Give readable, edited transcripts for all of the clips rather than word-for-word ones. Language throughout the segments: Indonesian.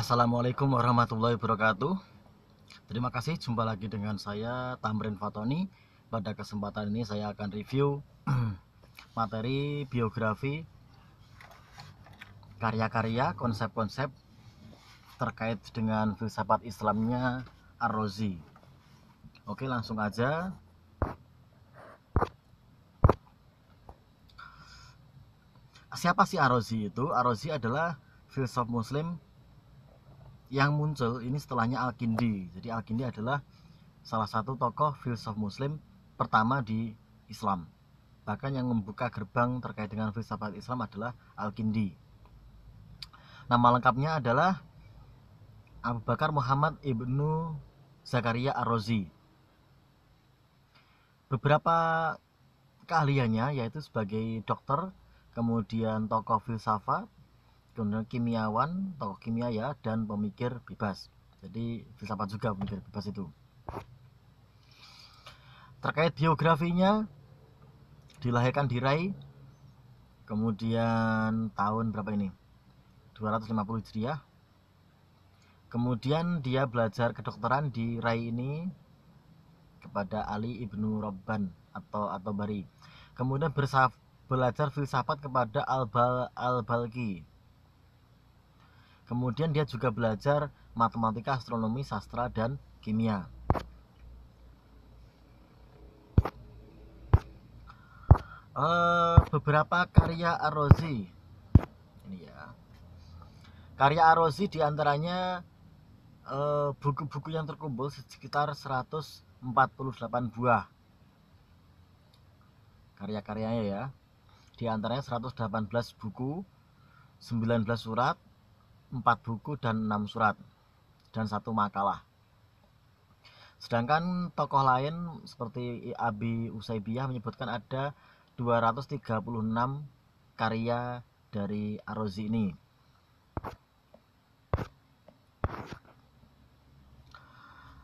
Assalamualaikum warahmatullahi wabarakatuh. Terima kasih, jumpa lagi dengan saya Tamrin Fatoni. Pada kesempatan ini saya akan review materi biografi, karya-karya, konsep-konsep terkait dengan filsafat Islamnya Ar-Razi. Oke, langsung aja. Siapa sih Ar-Razi itu? Ar-Razi adalah filsuf muslim yang muncul ini setelahnya Al-Kindi. Jadi Al-Kindi adalah salah satu tokoh filsuf muslim pertama di Islam. Bahkan yang membuka gerbang terkait dengan filsafat Islam adalah Al-Kindi. Nama lengkapnya adalah Abu Bakar Muhammad Ibnu Zakaria Ar-Razi. Beberapa keahliannya yaitu sebagai dokter, kemudian tokoh filsafat, kemudian kimiawan, tokoh kimia ya, dan pemikir bebas. Jadi filsafat juga, pemikir bebas itu. Terkait biografinya, dilahirkan di Rai, kemudian tahun berapa ini? 250 Hijriah. Kemudian dia belajar kedokteran di Rai ini kepada Ali ibnu Robban atau Bari. Kemudian belajar filsafat kepada Al-Balqi. Kemudian dia juga belajar matematika, astronomi, sastra, dan kimia. Beberapa karya Ar-Razi ini ya. Karya Ar-Razi diantaranya buku-buku yang terkumpul sekitar 148 buah karya-karyanya ya. Diantaranya 118 buku, 19 surat, 4 buku dan 6 surat, dan 1 makalah. Sedangkan tokoh lain seperti Abi Usaibiyah menyebutkan ada 236 karya dari Ar-Razi ini.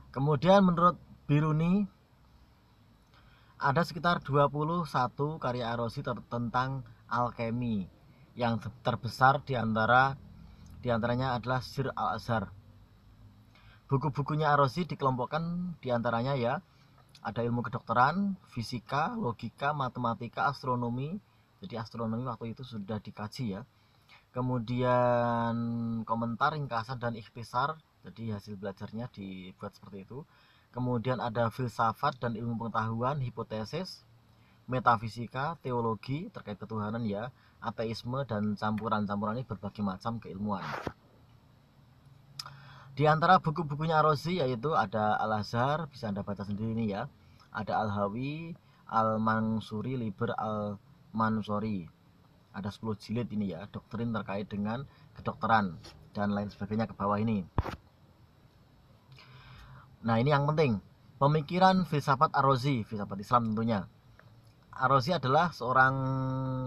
Kemudian menurut Biruni ada sekitar 21 karya Ar-Razi tentang alkemi. Yang terbesar diantaranya adalah Sir Al-Azhar. Buku-bukunya Ar-Razi dikelompokkan diantaranya ya, ada ilmu kedokteran, fisika, logika, matematika, astronomi. Jadi astronomi waktu itu sudah dikaji ya. Kemudian komentar, ringkasan, dan ikhtisar. Jadi hasil belajarnya dibuat seperti itu. Kemudian ada filsafat dan ilmu pengetahuan, hipotesis, metafisika, teologi terkait ketuhanan ya, ateisme, dan campuran-campuran ini berbagai macam keilmuan. Di antara buku-bukunya Ar-Razi yaitu ada Al-Azhar, bisa Anda baca sendiri ini ya. Ada Al-Hawi, Al-Mansuri, Liber Al-Mansuri. Ada 10 jilid ini ya, doktrin terkait dengan kedokteran dan lain sebagainya ke bawah ini. Nah, ini yang penting, pemikiran filsafat Ar-Razi, filsafat Islam tentunya. Ar-Razi adalah seorang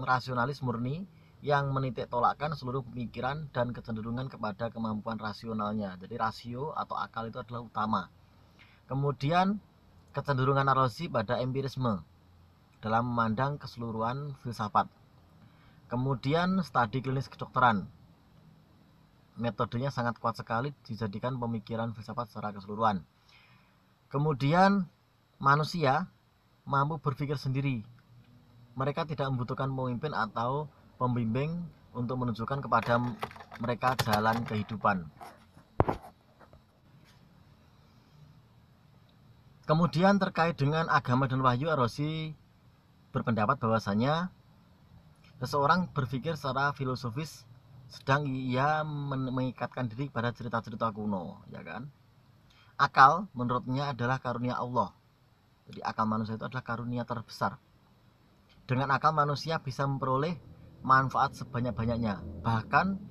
rasionalis murni yang menitik tolakkan seluruh pemikiran dan kecenderungan kepada kemampuan rasionalnya. Jadi rasio atau akal itu adalah utama. Kemudian kecenderungan Ar-Razi pada empirisme dalam memandang keseluruhan filsafat. Kemudian studi klinis kedokteran. Metodenya sangat kuat sekali dijadikan pemikiran filsafat secara keseluruhan. Kemudian manusia mampu berpikir sendiri. Mereka tidak membutuhkan pemimpin atau pembimbing untuk menunjukkan kepada mereka jalan kehidupan. Kemudian terkait dengan agama dan wahyu, Ar-Razi berpendapat bahwasanya seseorang berpikir secara filosofis sedang ia mengikatkan diri pada cerita-cerita kuno, ya kan? Akal menurutnya adalah karunia Allah. Jadi akal manusia itu adalah karunia terbesar. Dengan akal manusia bisa memperoleh manfaat sebanyak-banyaknya, bahkan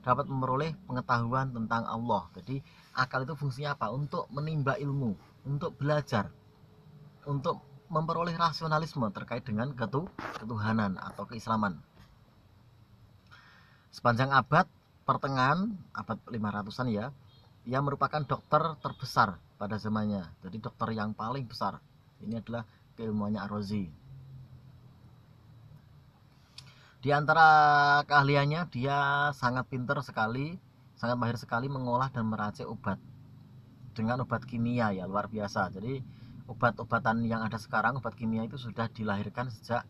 dapat memperoleh pengetahuan tentang Allah. Jadi akal itu fungsinya apa? Untuk menimba ilmu, untuk belajar, untuk memperoleh rasionalisme terkait dengan ketuhanan atau keislaman. Sepanjang abad pertengahan, abad 500-an ya, ia merupakan dokter terbesar pada zamannya. Jadi dokter yang paling besar. Ini adalah keilmuannya Ar-Razi. Di antara keahliannya, dia sangat pintar sekali sangat mahir sekali mengolah dan meracik obat dengan obat kimia ya, luar biasa. Jadi obat-obatan yang ada sekarang, obat kimia itu sudah dilahirkan sejak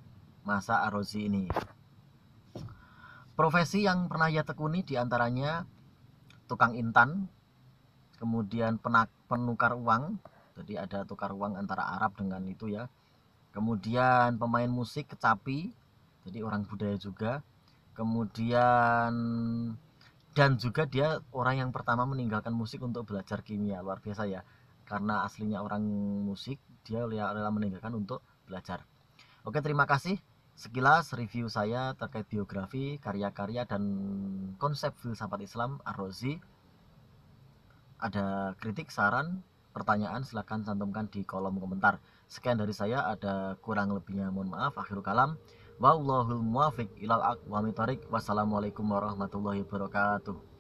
masa Ar-Razi ini. Profesi yang pernah ia tekuni diantaranya tukang intan, kemudian penukar uang, jadi ada tukar uang antara Arab dengan itu ya. Kemudian pemain musik kecapi, jadi orang budaya juga. Kemudian dan juga dia orang yang pertama meninggalkan musik untuk belajar kimia, luar biasa ya. Karena aslinya orang musik, dia rela meninggalkan untuk belajar. Oke, terima kasih. Sekilas review saya terkait biografi, karya-karya, dan konsep filsafat Islam Ar-Razi. Ada kritik, saran, pertanyaan, silahkan cantumkan di kolom komentar. Sekian dari saya, ada kurang lebihnya mohon maaf. Akhirul kalam. Wallahul muwafiq ilal aqwamit thoriq. Wassalamualaikum warahmatullahi wabarakatuh.